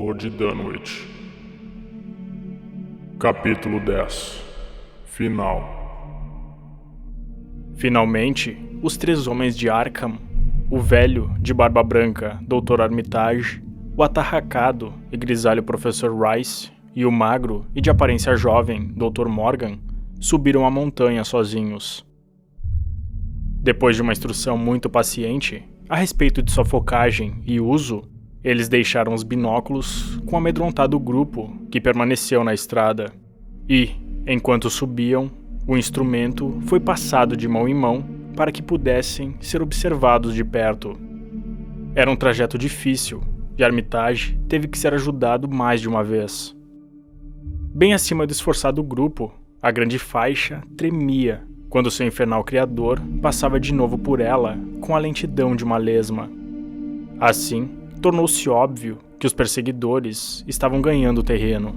Horror de Dunwich. Capítulo 10. Final. Finalmente, os três homens de Arkham, o velho, de barba branca, Dr. Armitage, o atarracado e grisalho Professor Rice e o magro e de aparência jovem Dr. Morgan, subiram a montanha sozinhos. Depois de uma instrução muito paciente a respeito de sua focagem e uso, eles deixaram os binóculos com o amedrontado grupo que permaneceu na estrada. E, enquanto subiam, o instrumento foi passado de mão em mão para que pudessem ser observados de perto. Era um trajeto difícil e Armitage teve que ser ajudado mais de uma vez. Bem acima do esforçado grupo, a grande faixa tremia quando seu infernal criador passava de novo por ela com a lentidão de uma lesma. Assim, tornou-se óbvio que os perseguidores estavam ganhando terreno.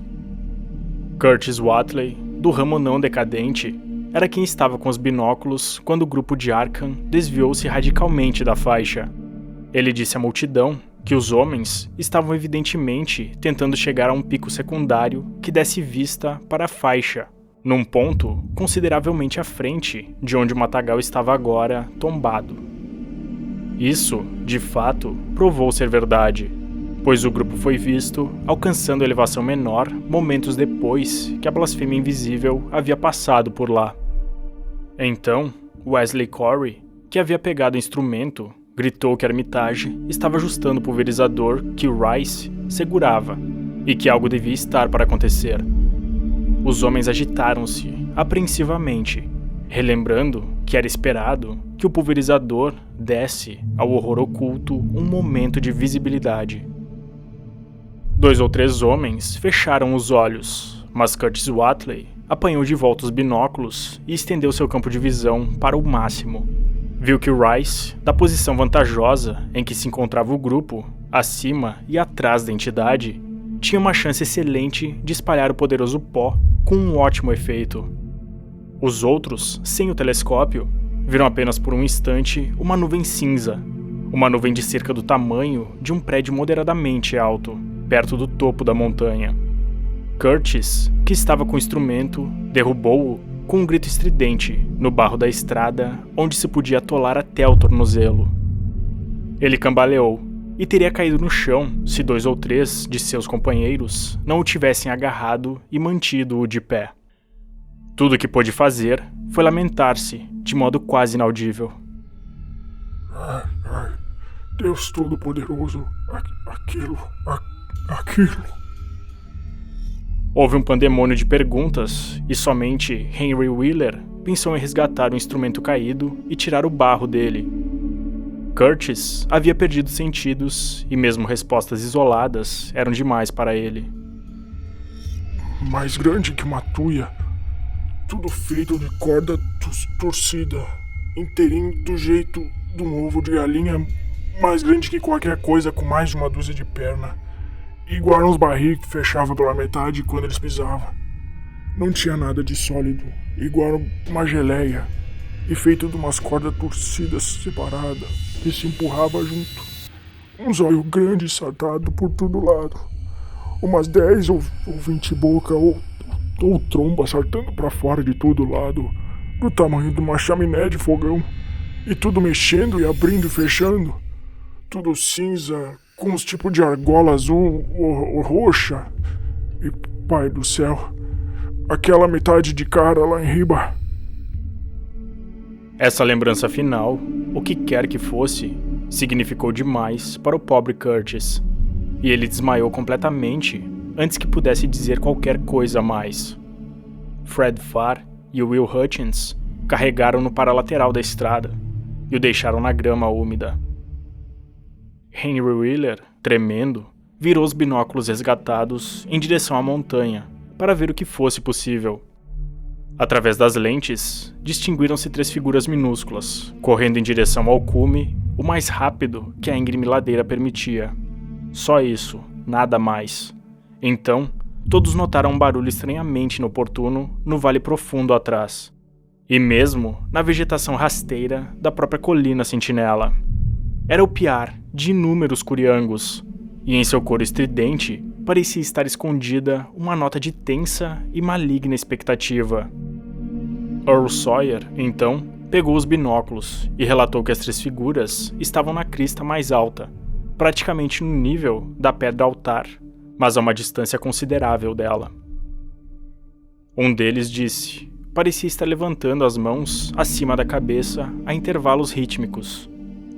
Curtis Watley, do ramo não decadente, era quem estava com os binóculos quando o grupo de Arkham desviou-se radicalmente da faixa. Ele disse à multidão que os homens estavam evidentemente tentando chegar a um pico secundário que desse vista para a faixa, num ponto consideravelmente à frente de onde o matagal estava agora tombado. Isso, de fato, provou ser verdade, pois o grupo foi visto alcançando elevação menor momentos depois que a blasfêmia invisível havia passado por lá. Então, Wesley Corey, que havia pegado o instrumento, gritou que Armitage estava ajustando o pulverizador que Rice segurava e que algo devia estar para acontecer. Os homens agitaram-se apreensivamente, relembrando que era esperado que o pulverizador desse ao horror oculto um momento de visibilidade. 2 ou 3 homens fecharam os olhos, mas Curtis Watley apanhou de volta os binóculos e estendeu seu campo de visão para o máximo. Viu que Rice, da posição vantajosa em que se encontrava o grupo, acima e atrás da entidade, tinha uma chance excelente de espalhar o poderoso pó com um ótimo efeito. Os outros, sem o telescópio, viram apenas por um instante uma nuvem cinza, uma nuvem de cerca do tamanho de um prédio moderadamente alto, perto do topo da montanha. Curtis, que estava com o instrumento, derrubou-o com um grito estridente no barro da estrada, onde se podia atolar até o tornozelo. Ele cambaleou e teria caído no chão se 2 ou 3 de seus companheiros não o tivessem agarrado e mantido-o de pé. Tudo o que pôde fazer foi lamentar-se de modo quase inaudível. Ai, Deus Todo-Poderoso, aquilo... Houve um pandemônio de perguntas e somente Henry Wheeler pensou em resgatar o instrumento caído e tirar o barro dele. Curtis havia perdido sentidos e mesmo respostas isoladas eram demais para ele. Mais grande que uma tuia, tudo feito de corda torcida, inteirinho do jeito de um ovo de galinha, mais grande que qualquer coisa com mais de uma dúzia de perna. Igual uns barris que fechavam pela metade quando eles pisavam. Não tinha nada de sólido, igual uma geleia, e feito de umas cordas torcidas separadas, que se empurrava junto. Um zóio grande saltado por todo lado. Umas 10 ou 20 bocas ou tromba saltando pra fora de todo lado, do tamanho de uma chaminé de fogão, e tudo mexendo e abrindo e fechando. Tudo cinza, com uns tipos de argola azul ou roxa. E, pai do céu, aquela metade de cara lá em riba. Essa lembrança final, o que quer que fosse, significou demais para o pobre Curtis, e ele desmaiou completamente antes que pudesse dizer qualquer coisa a mais. Fred Farr e Will Hutchins carregaram-no para a lateral da estrada e o deixaram na grama úmida. Henry Wheeler, tremendo, virou os binóculos resgatados em direção à montanha para ver o que fosse possível. Através das lentes, distinguiram-se 3 figuras minúsculas, correndo em direção ao cume o mais rápido que a íngreme ladeira permitia. Só isso, nada mais. Então, todos notaram um barulho estranhamente inoportuno no vale profundo atrás, e mesmo na vegetação rasteira da própria colina Sentinela. Era o piar de inúmeros curiangos, e em seu coro estridente parecia estar escondida uma nota de tensa e maligna expectativa. Earl Sawyer, então, pegou os binóculos e relatou que as 3 figuras estavam na crista mais alta, praticamente no nível da pedra altar, mas a uma distância considerável dela. Um deles disse: parecia estar levantando as mãos acima da cabeça a intervalos rítmicos,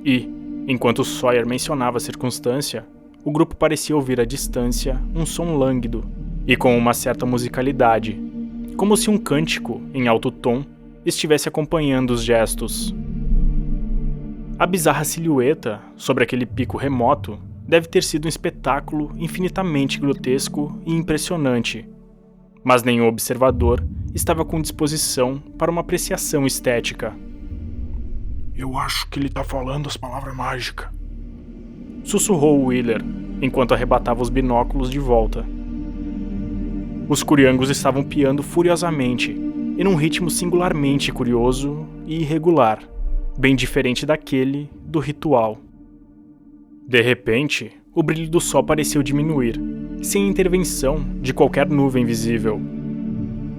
e, enquanto Sawyer mencionava a circunstância, o grupo parecia ouvir à distância um som lânguido e com uma certa musicalidade, como se um cântico em alto tom estivesse acompanhando os gestos. A bizarra silhueta sobre aquele pico remoto deve ter sido um espetáculo infinitamente grotesco e impressionante, mas nenhum observador estava com disposição para uma apreciação estética. Eu acho que ele tá falando as palavras mágicas. Sussurrou Wheeler, enquanto arrebatava os binóculos de volta. Os curiangos estavam piando furiosamente, em um ritmo singularmente curioso e irregular, bem diferente daquele do ritual. De repente, o brilho do sol pareceu diminuir, sem intervenção de qualquer nuvem visível.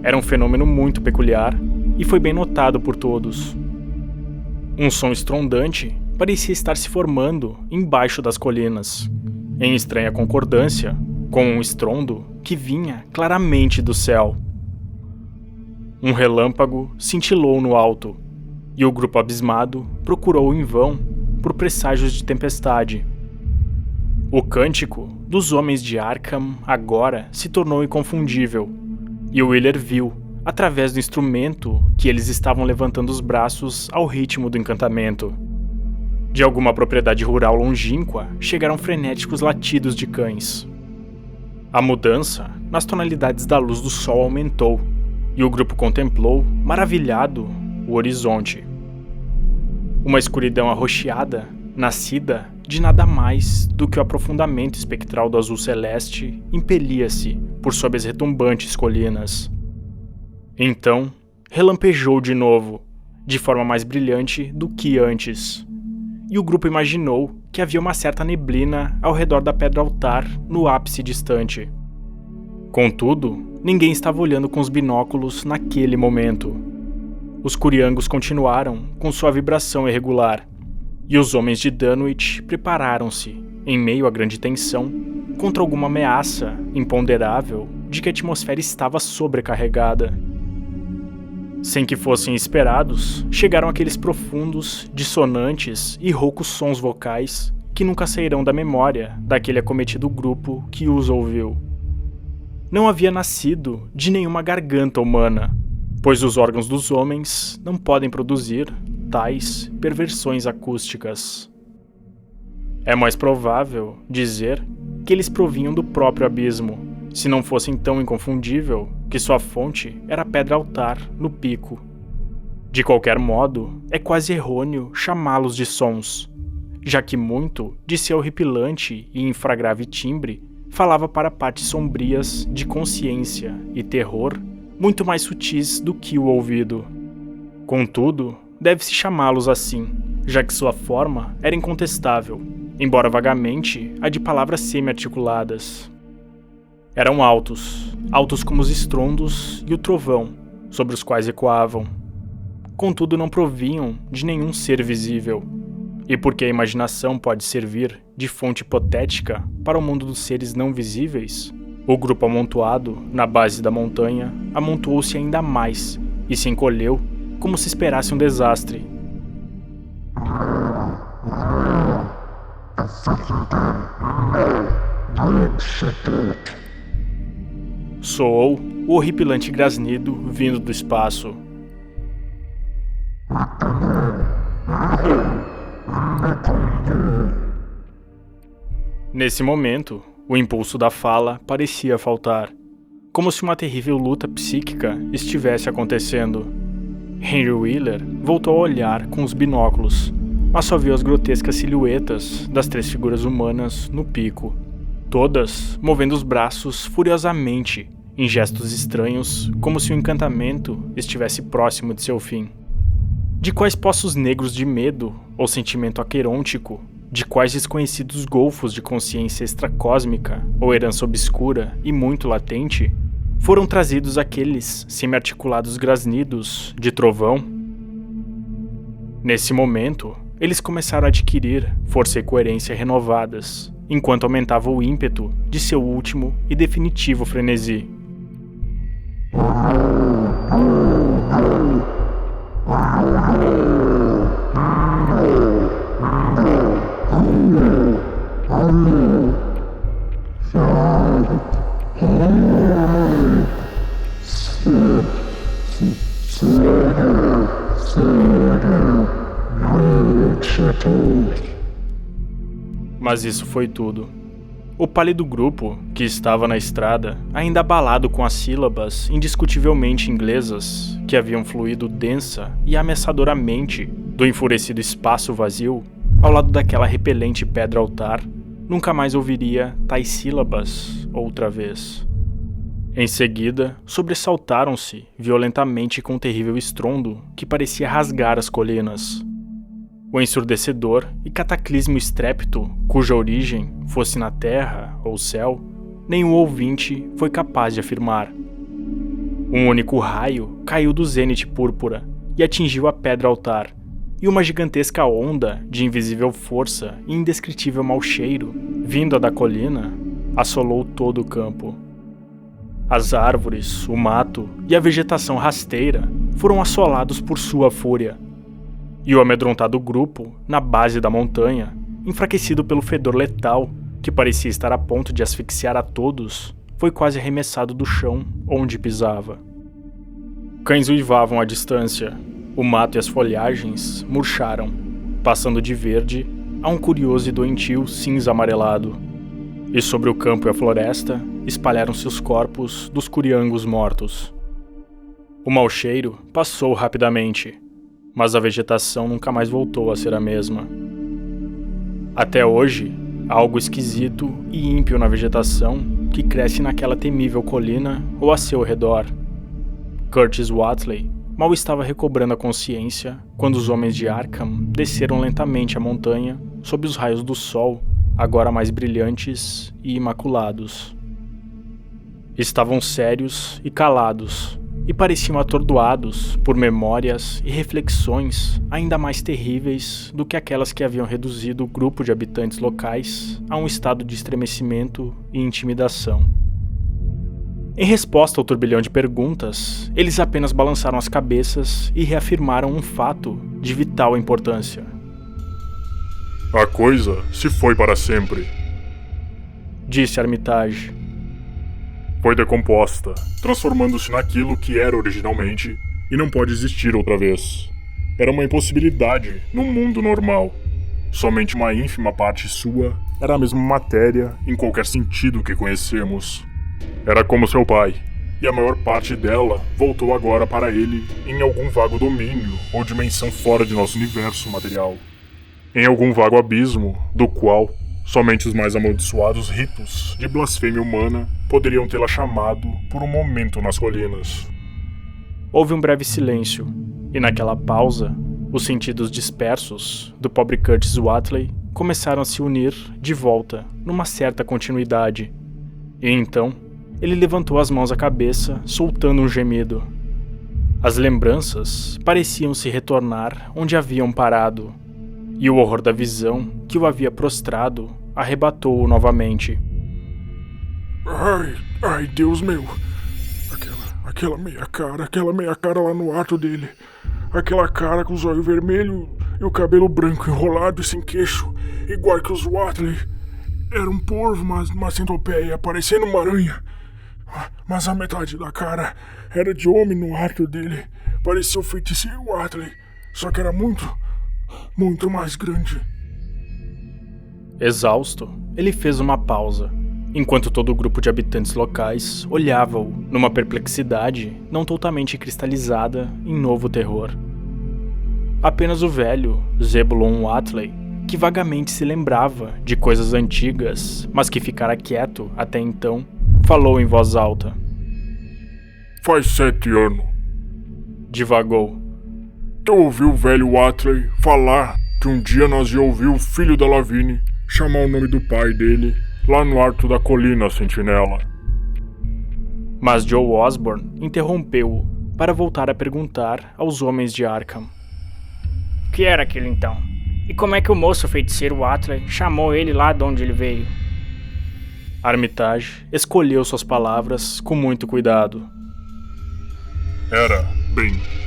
Era um fenômeno muito peculiar e foi bem notado por todos. Um som estrondante parecia estar se formando embaixo das colinas, em estranha concordância com um estrondo que vinha claramente do céu. Um relâmpago cintilou no alto, e o grupo abismado procurou em vão por presságios de tempestade. O cântico dos homens de Arkham agora se tornou inconfundível, e Wheeler viu, através do instrumento, que eles estavam levantando os braços ao ritmo do encantamento. De alguma propriedade rural longínqua chegaram frenéticos latidos de cães. A mudança nas tonalidades da luz do sol aumentou, e o grupo contemplou, maravilhado, o horizonte. Uma escuridão arroxeada, nascida de nada mais do que o aprofundamento espectral do azul celeste, impelia-se por sob as retumbantes colinas. Então, relampejou de novo, de forma mais brilhante do que antes, e o grupo imaginou que havia uma certa neblina ao redor da pedra altar no ápice distante. Contudo, ninguém estava olhando com os binóculos naquele momento. Os curiangos continuaram com sua vibração irregular, e os homens de Dunwich prepararam-se, em meio à grande tensão, contra alguma ameaça imponderável de que a atmosfera estava sobrecarregada. Sem que fossem esperados, chegaram aqueles profundos, dissonantes e roucos sons vocais que nunca sairão da memória daquele acometido grupo que os ouviu. Não havia nascido de nenhuma garganta humana, pois os órgãos dos homens não podem produzir tais perversões acústicas. É mais provável dizer que eles provinham do próprio abismo, se não fossem tão inconfundível que sua fonte era a pedra altar no pico. De qualquer modo, é quase errôneo chamá-los de sons, já que muito de seu horripilante e infragrave timbre falava para partes sombrias de consciência e terror muito mais sutis do que o ouvido. Contudo, deve-se chamá-los assim, já que sua forma era incontestável, embora vagamente a de palavras semi-articuladas. Eram altos como os estrondos e o trovão, sobre os quais ecoavam. Contudo, não provinham de nenhum ser visível, e porque a imaginação pode servir de fonte hipotética para o mundo dos seres não visíveis, o grupo amontoado na base da montanha amontoou-se ainda mais e se encolheu como se esperasse um desastre. Soou o horripilante grasnido vindo do espaço. Nesse momento, o impulso da fala parecia faltar, como se uma terrível luta psíquica estivesse acontecendo. Henry Wheeler voltou a olhar com os binóculos, mas só viu as grotescas silhuetas das 3 figuras humanas no pico, todas movendo os braços furiosamente, em gestos estranhos, como se o encantamento estivesse próximo de seu fim. De quais poços negros de medo ou sentimento aquerôntico de quais desconhecidos golfos de consciência extracósmica ou herança obscura e muito latente foram trazidos aqueles semi-articulados grasnidos de trovão. Nesse momento, eles começaram a adquirir força e coerência renovadas, enquanto aumentava o ímpeto de seu último e definitivo frenesi. Mas isso foi tudo. O pálido grupo, que estava na estrada, ainda abalado com as sílabas indiscutivelmente inglesas que haviam fluído densa e ameaçadoramente do enfurecido espaço vazio, ao lado daquela repelente pedra-altar, nunca mais ouviria tais sílabas outra vez. Em seguida, sobressaltaram-se violentamente com um terrível estrondo que parecia rasgar as colinas. O ensurdecedor e cataclismo estrépito, cuja origem fosse na terra ou céu, nenhum ouvinte foi capaz de afirmar. Um único raio caiu do zênite púrpura e atingiu a pedra-altar, e uma gigantesca onda de invisível força e indescritível mau cheiro, vinda da colina, assolou todo o campo. As árvores, o mato e a vegetação rasteira foram assolados por sua fúria, e o amedrontado grupo, na base da montanha, enfraquecido pelo fedor letal que parecia estar a ponto de asfixiar a todos, foi quase arremessado do chão onde pisava. Cães uivavam à distância, o mato e as folhagens murcharam, passando de verde a um curioso e doentio cinza amarelado, e sobre o campo e a floresta espalharam-se os corpos dos curiangos mortos. O mau cheiro passou rapidamente, mas a vegetação nunca mais voltou a ser a mesma. Até hoje, há algo esquisito e ímpio na vegetação que cresce naquela temível colina ou a seu redor. Curtis Watley mal estava recobrando a consciência quando os homens de Arkham desceram lentamente a montanha sob os raios do sol, agora mais brilhantes e imaculados. Estavam sérios e calados, e pareciam atordoados por memórias e reflexões ainda mais terríveis do que aquelas que haviam reduzido o grupo de habitantes locais a um estado de estremecimento e intimidação. Em resposta ao turbilhão de perguntas, eles apenas balançaram as cabeças e reafirmaram um fato de vital importância. A coisa se foi para sempre, disse Armitage. Foi decomposta, transformando-se naquilo que era originalmente e não pode existir outra vez. Era uma impossibilidade num mundo normal. Somente uma ínfima parte sua era a mesma matéria em qualquer sentido que conhecemos. Era como seu pai, e a maior parte dela voltou agora para ele em algum vago domínio ou dimensão fora de nosso universo material. Em algum vago abismo, do qual somente os mais amaldiçoados ritos de blasfêmia humana poderiam tê-la chamado por um momento nas colinas. Houve um breve silêncio, e naquela pausa, os sentidos dispersos do pobre Curtis Watley começaram a se unir de volta numa certa continuidade. E então, ele levantou as mãos à cabeça, soltando um gemido. As lembranças pareciam se retornar onde haviam parado, e o horror da visão que o havia prostrado arrebatou-o novamente. Ai, Deus meu! Aquela meia cara lá no ato dele. Aquela cara com os olhos vermelhos e o cabelo branco enrolado e sem queixo, igual que os Watley. Era um porvo, mas uma centopeia, parecendo uma aranha. Mas a metade da cara era de homem no ato dele. Parecia o feiticeiro Watley, só que era muito mais grande. Exausto, ele fez uma pausa, enquanto todo o grupo de habitantes locais olhava-o numa perplexidade não totalmente cristalizada em novo terror. Apenas o velho Zebulon Watley, que vagamente se lembrava de coisas antigas, mas que ficara quieto até então, falou em voz alta. Faz 7 anos. Divagou. Eu ouvi o velho Watley falar que um dia nós ia ouvir o filho da Lavigne chamar o nome do pai dele lá no alto da colina, Sentinela. Mas Joe Osborn interrompeu-o para voltar a perguntar aos homens de Arkham. O que era aquilo então? E como é que o moço feiticeiro Watley chamou ele lá de onde ele veio? Armitage escolheu suas palavras com muito cuidado.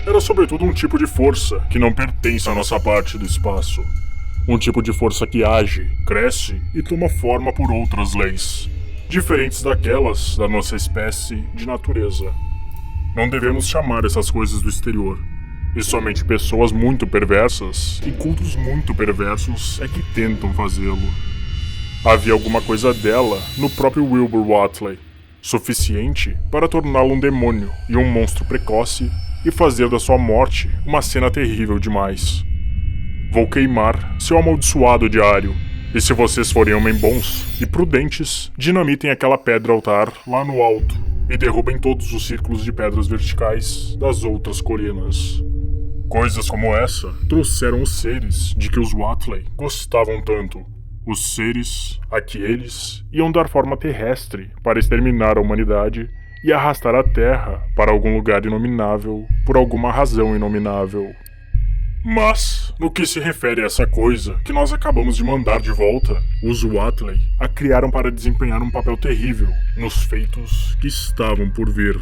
Era sobretudo um tipo de força que não pertence à nossa parte do espaço. Um tipo de força que age, cresce e toma forma por outras leis, diferentes daquelas da nossa espécie de natureza. Não devemos chamar essas coisas do exterior, e somente pessoas muito perversas e cultos muito perversos é que tentam fazê-lo. Havia alguma coisa dela no próprio Wilbur Watley, suficiente para torná-lo um demônio e um monstro precoce e fazer da sua morte uma cena terrível demais. Vou queimar seu amaldiçoado diário, e se vocês forem homens bons e prudentes, dinamitem aquela pedra altar lá no alto e derrubem todos os círculos de pedras verticais das outras colinas. Coisas como essa trouxeram os seres de que os Watley gostavam tanto. Os seres a que eles iam dar forma terrestre para exterminar a humanidade e arrastar a Terra para algum lugar inominável por alguma razão inominável. Mas, no que se refere a essa coisa que nós acabamos de mandar de volta, os Watley a criaram para desempenhar um papel terrível nos feitos que estavam por vir.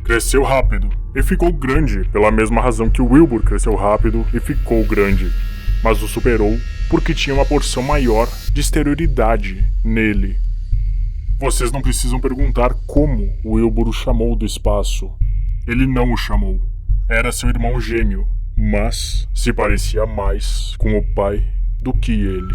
Cresceu rápido e ficou grande pela mesma razão que o Wilbur cresceu rápido e ficou grande, mas o superou porque tinha uma porção maior de exterioridade nele. Vocês não precisam perguntar como o Wilbur o chamou do espaço. Ele não o chamou. Era seu irmão gêmeo, mas se parecia mais com o pai do que ele.